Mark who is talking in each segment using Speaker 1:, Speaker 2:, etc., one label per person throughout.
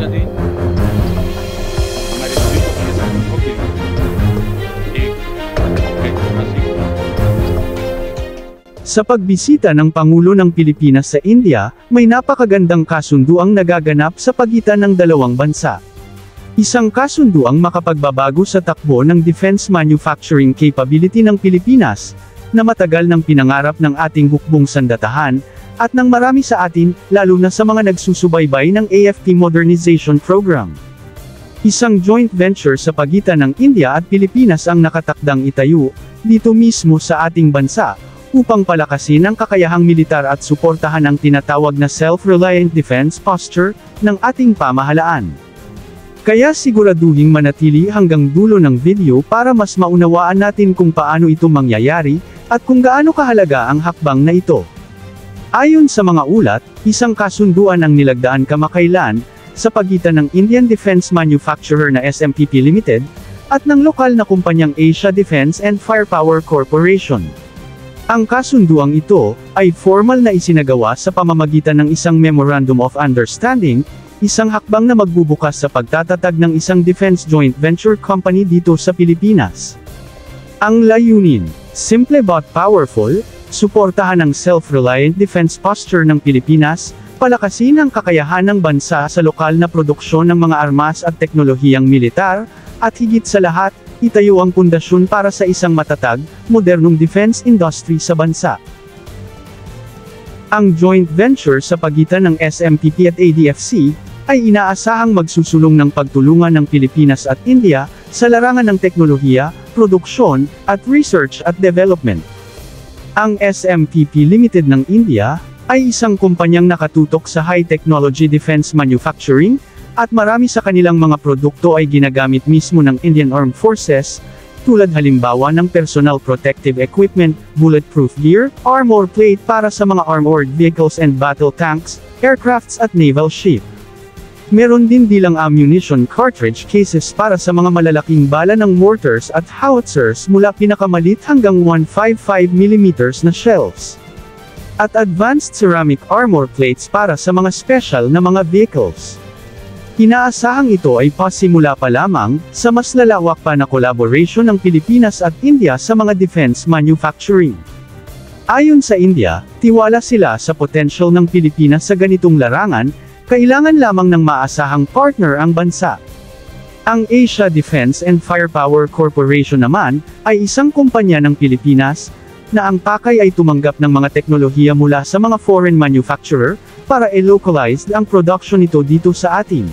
Speaker 1: din. Hamaरे सभी को परेशान ओके एक okay así.
Speaker 2: Sa pagbisita ng Pangulo ng Pilipinas sa India, may napakagandang kasunduang nagaganap sa pagitan ng dalawang bansa. Isang kasunduang makapagbabago sa takbo ng defense manufacturing capability ng Pilipinas, na matagal nang pinangarap ng ating hukbong sandatahan, at ng marami sa atin, lalo na sa mga nagsusubaybay ng AFP Modernization Program. Isang joint venture sa pagitan ng India at Pilipinas ang nakatakdang itayo, dito mismo sa ating bansa, upang palakasin ang kakayahang militar at suportahan ang tinatawag na self-reliant defense posture ng ating pamahalaan. Kaya siguraduhing manatili hanggang dulo ng video para mas maunawaan natin kung paano ito mangyayari, at kung gaano kahalaga ang hakbang na ito. Ayon sa mga ulat, isang kasunduan ang nilagdaan kamakailan, sa pagitan ng Indian defense manufacturer na SMPP Limited, at ng lokal na kumpanyang Asia Defense and Firepower Corporation. Ang kasunduang ito, ay formal na isinagawa sa pamamagitan ng isang Memorandum of Understanding, isang hakbang na magbubukas sa pagtatatag ng isang defense joint venture company dito sa Pilipinas. Ang layunin, simple but powerful, suportahan ang self-reliant defense posture ng Pilipinas, palakasin ang kakayahan ng bansa sa lokal na produksyon ng mga armas at teknolohiyang militar, at higit sa lahat, itayo ang pundasyon para sa isang matatag, modernong defense industry sa bansa. Ang joint venture sa pagitan ng SMPP at ADFC, ay inaasahang magsusulong ng pagtulungan ng Pilipinas at India, sa larangan ng teknolohiya, produksyon, at research at development. Ang SMPP Limited ng India, ay isang kumpanyang nakatutok sa high-technology defense manufacturing, at marami sa kanilang mga produkto ay ginagamit mismo ng Indian Armed Forces, tulad halimbawa ng personal protective equipment, bulletproof gear, armor plate para sa mga armored vehicles and battle tanks, aircrafts at naval ship. Meron din bilang ammunition cartridge cases para sa mga malalaking bala ng mortars at howitzers mula pinakamalit hanggang 155mm na shells. At advanced ceramic armor plates para sa mga special na mga vehicles. Inaasahang ito ay pasimula pa lamang, sa mas lalawak pa na collaboration ng Pilipinas at India sa mga defense manufacturing. Ayon sa India, tiwala sila sa potential ng Pilipinas sa ganitong larangan, kailangan lamang ng maasahang partner ang bansa. Ang Asia Defense and Firepower Corporation naman, ay isang kumpanya ng Pilipinas, na ang pakay ay tumanggap ng mga teknolohiya mula sa mga foreign manufacturer, para i-localize ang production nito dito sa atin.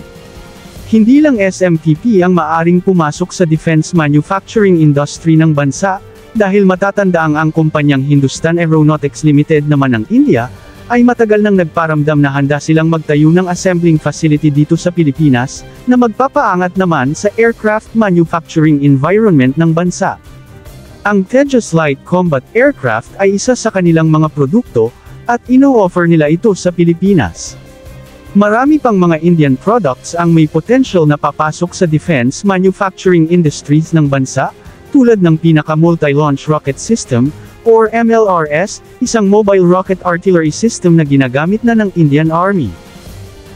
Speaker 2: Hindi lang SMPP ang maaring pumasok sa defense manufacturing industry ng bansa, dahil matatandaang ang kumpanyang Hindustan Aeronautics Limited naman ng India, ay matagal nang nagparamdam na handa silang magtayo ng assembling facility dito sa Pilipinas, na magpapaangat naman sa aircraft manufacturing environment ng bansa. Ang Tejas Light Combat Aircraft ay isa sa kanilang mga produkto, at ino-offer nila ito sa Pilipinas. Marami pang mga Indian products ang may potential na papasok sa defense manufacturing industries ng bansa, tulad ng pinaka-multi-launch rocket system, or MLRS, isang mobile rocket artillery system na ginagamit na ng Indian Army.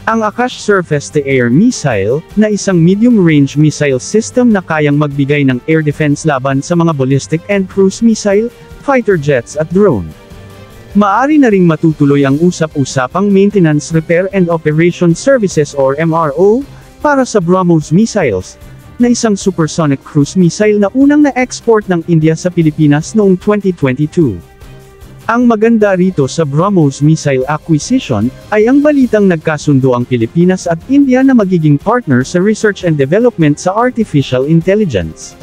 Speaker 2: Ang Akash Surface-to-Air Missile, na isang medium-range missile system na kayang magbigay ng air defense laban sa mga ballistic and cruise missile, fighter jets at drone. Maari na ring matutuloy ang usap-usapang Maintenance Repair and Operation Services or MRO, para sa BrahMos missiles, na isang supersonic cruise missile na unang na-export ng India sa Pilipinas noong 2022. Ang maganda rito sa BrahMos missile acquisition, ay ang balitang nagkasundo ang Pilipinas at India na magiging partner sa research and development sa artificial intelligence.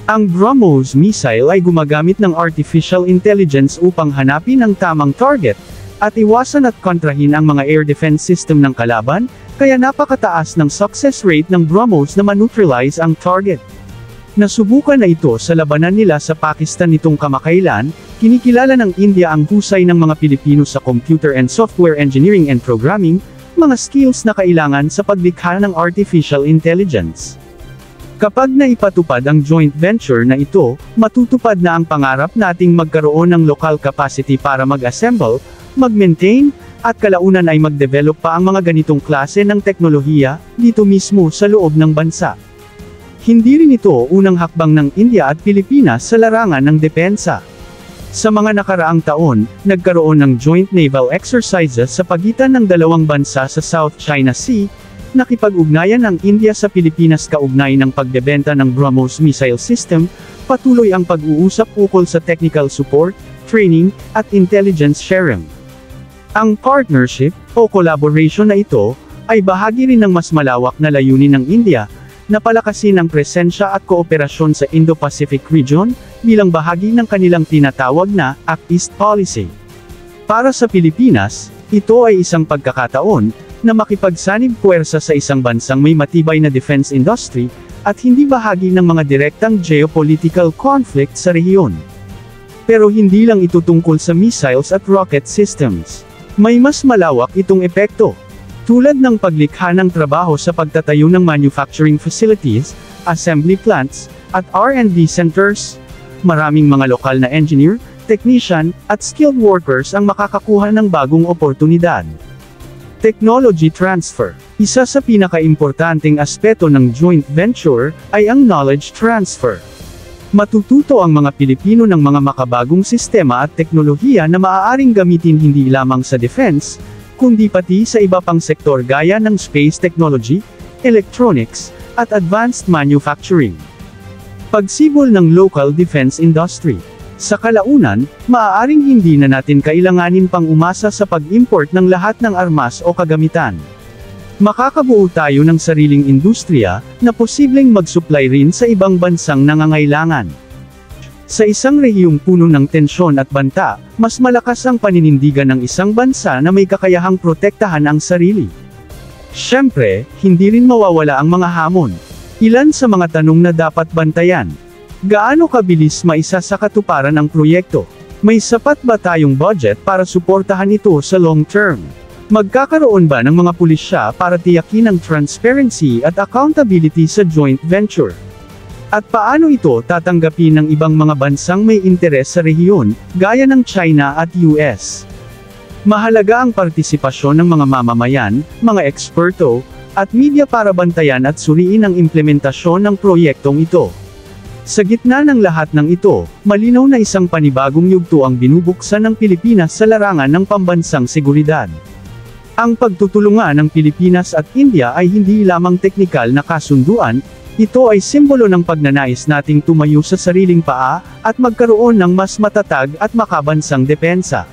Speaker 2: Ang BrahMos missile ay gumagamit ng artificial intelligence upang hanapin ang tamang target, at iwasan at kontrahin ang mga air defense system ng kalaban, kaya napakataas ng success rate ng BrahMos na maneutralize ang target. Nasubukan na ito sa labanan nila sa Pakistan nitong kamakailan, kinikilala ng India ang husay ng mga Pilipino sa computer and software engineering and programming, mga skills na kailangan sa paglikha ng artificial intelligence. Kapag naipatupad ang joint venture na ito, matutupad na ang pangarap nating magkaroon ng local capacity para mag-assemble, mag-maintain, at kalaunan ay mag-develop pa ang mga ganitong klase ng teknolohiya, dito mismo sa loob ng bansa. Hindi rin ito unang hakbang ng India at Pilipinas sa larangan ng depensa. Sa mga nakaraang taon, nagkaroon ng joint naval exercises sa pagitan ng dalawang bansa sa South China Sea. Nakipag-ugnayan ng India sa Pilipinas kaugnay ng pagbebenta ng BrahMos missile system, patuloy ang pag-uusap ukol sa technical support, training, at intelligence sharing. Ang partnership, o collaboration na ito, ay bahagi rin ng mas malawak na layunin ng India, na palakasin ang presensya at kooperasyon sa Indo-Pacific region, bilang bahagi ng kanilang tinatawag na Act East Policy. Para sa Pilipinas, ito ay isang pagkakataon, na makipagsanib puwersa sa isang bansang may matibay na defense industry, at hindi bahagi ng mga direktang geopolitical conflict sa rehiyon. Pero hindi lang ito tungkol sa missiles at rocket systems. May mas malawak itong epekto. Tulad ng paglikha ng trabaho sa pagtatayo ng manufacturing facilities, assembly plants, at R&D centers, maraming mga lokal na engineer, technician, at skilled workers ang makakakuha ng bagong oportunidad. Technology transfer. Isa sa pinakaimportanteng aspeto ng joint venture, ay ang knowledge transfer. Matututo ang mga Pilipino ng mga makabagong sistema at teknolohiya na maaaring gamitin hindi lamang sa defense, kundi pati sa iba pang sektor gaya ng space technology, electronics, at advanced manufacturing. Pagsibol ng local defense industry. Sa kalaunan, maaaring hindi na natin kailanganin pang umasa sa pag-import ng lahat ng armas o kagamitan. Makakabuo tayo ng sariling industriya, na posibleng mag-supply rin sa ibang bansang nangangailangan. Sa isang rehiyong puno ng tensyon at banta, mas malakas ang paninindigan ng isang bansa na may kakayahang protektahan ang sarili. Siyempre, hindi rin mawawala ang mga hamon. Ilan sa mga tanong na dapat bantayan. Gaano kabilis maisa sa katuparan ang proyekto? May sapat ba tayong budget para suportahan ito sa long term? Magkakaroon ba ng mga pulisya para tiyakin ang transparency at accountability sa joint venture? At paano ito tatanggapin ng ibang mga bansang may interes sa rehiyon, gaya ng China at US? Mahalaga ang partisipasyon ng mga mamamayan, mga eksperto, at media para bantayan at suriin ang implementasyon ng proyektong ito. Sa gitna ng lahat ng ito, malinaw na isang panibagong yugto ang binubuksan ng Pilipinas sa larangan ng pambansang seguridad. Ang pagtutulungan ng Pilipinas at India ay hindi lamang teknikal na kasunduan, ito ay simbolo ng pagnanais nating tumayo sa sariling paa, at magkaroon ng mas matatag at makabansang depensa.